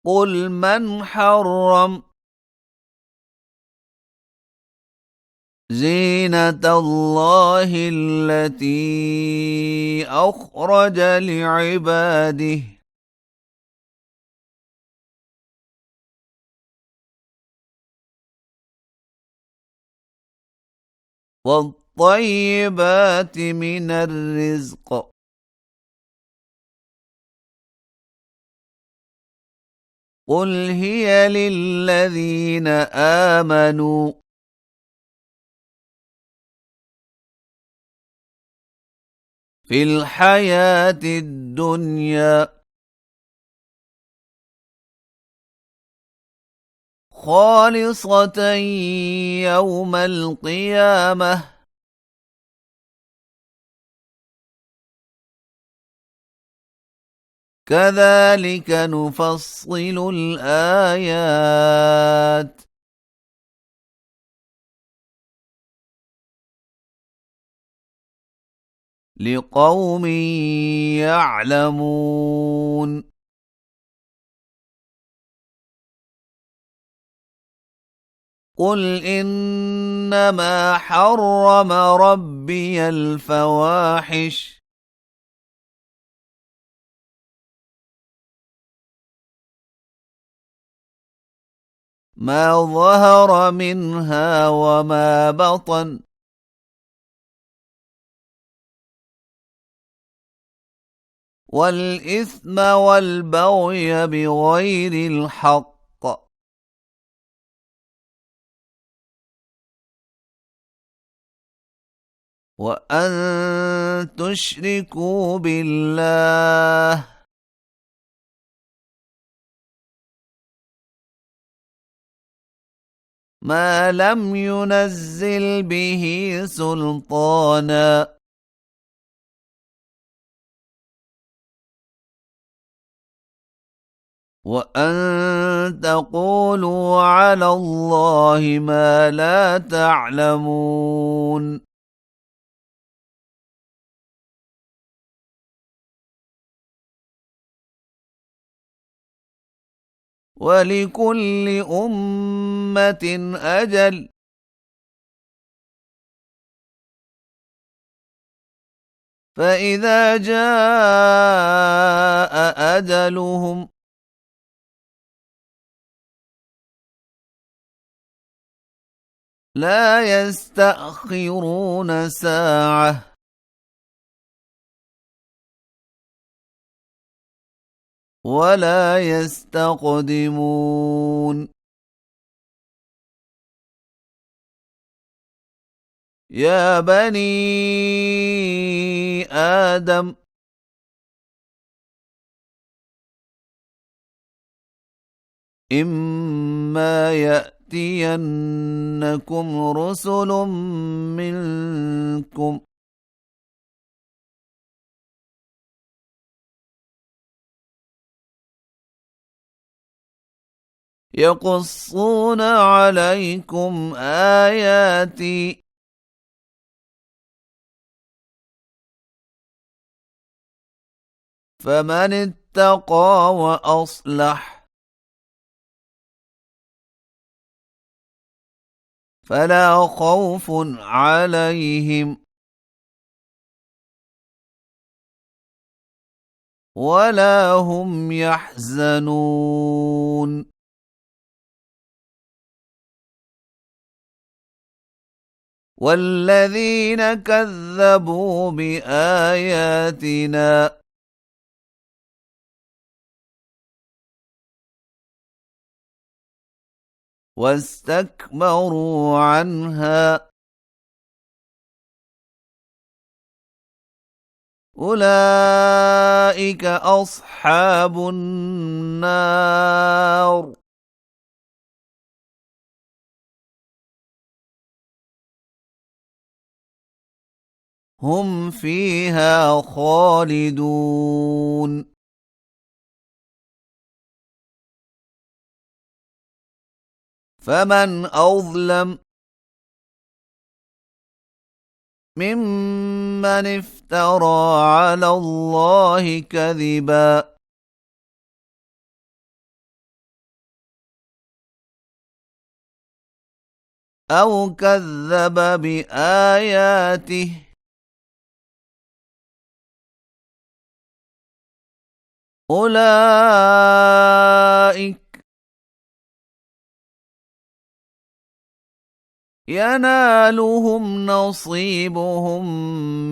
قل من حرم زينة الله التي أخرج لعباده والطيبات من الرزق قل هي للذين آمنوا في الحياة الدنيا خالصة يوم القيامة كذلك نفصل الآيات لقوم يعلمون قل إنما حرم ربي الفواحش ما ظهر منها وما بطن والإثم والبغي بغير الحق وأن تشركوا بالله ما لم ينزل به سلطانا وأن تقولوا على الله ما لا تعلمون ولكل أمة أجل فإذا جاء أجلهم لا يستأخرون ساعة ولا يستقدمون يا بني آدم إما يأتينكم رسل منكم يقصون عليكم آياتي فمن اتقى وأصلح فلا خوف عليهم ولا هم يحزنون والذين كذبوا بآياتنا واستكبروا عنها أولئك أصحاب النار هم فيها خالدون فمن أظلم ممن افترى على الله كذبا أو كذب بآياته أولئك ينالهم نصيبهم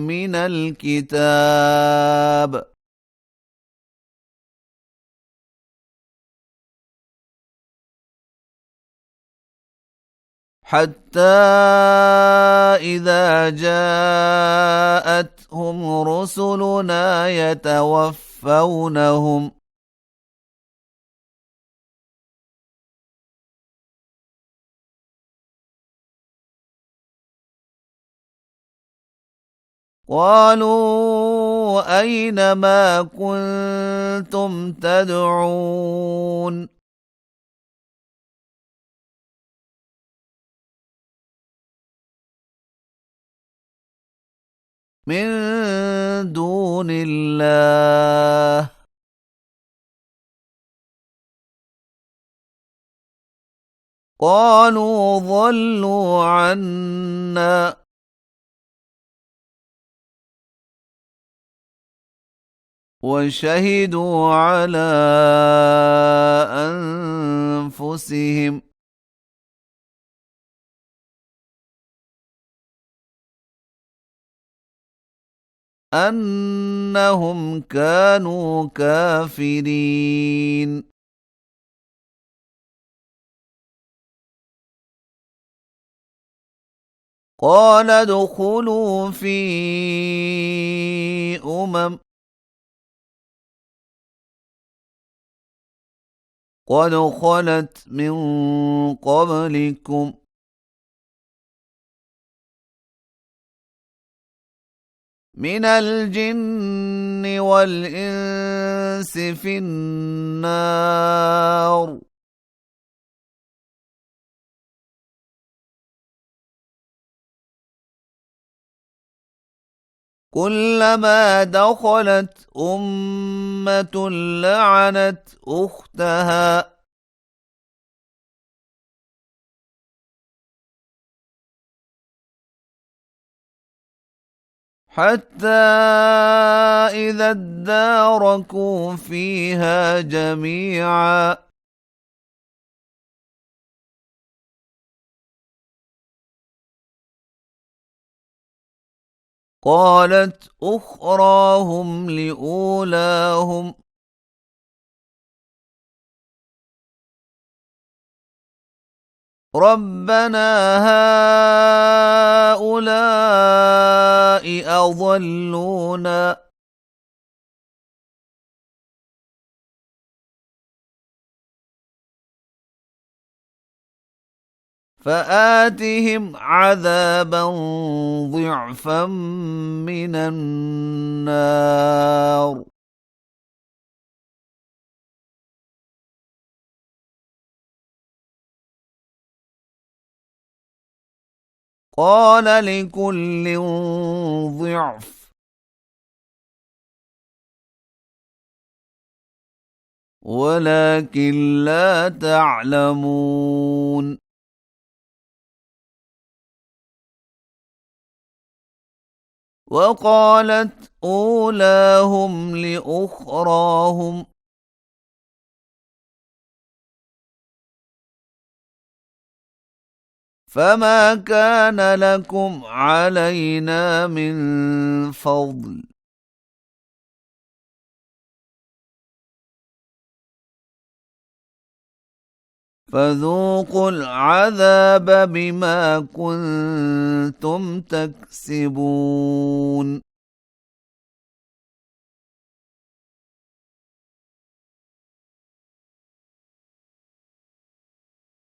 من الكتاب حتى إذا جاءتهم رسلنا يتوفونهم قالوا أين ما كنتم تدعون من دون الله قالوا ضلوا عنا وشهدوا على أنفسهم أنهم كانوا كافرين قال ادخلوا في قد خلت من قبلكم من الجن والإنس في النار كلما دخلت أمة لعنت أختها حتى إذا اداركوا فيها جميعا قالت أخراهم لأولاهم ربنا هؤلاء أضلونا فآتهم عذابا ضعفا من النار قال لكل ضعف ولكن لا تعلمون وقالت أولاهم لأخراهم فما كان لكم علينا من فضل فذوقوا العذاب بما كنتم تكسبون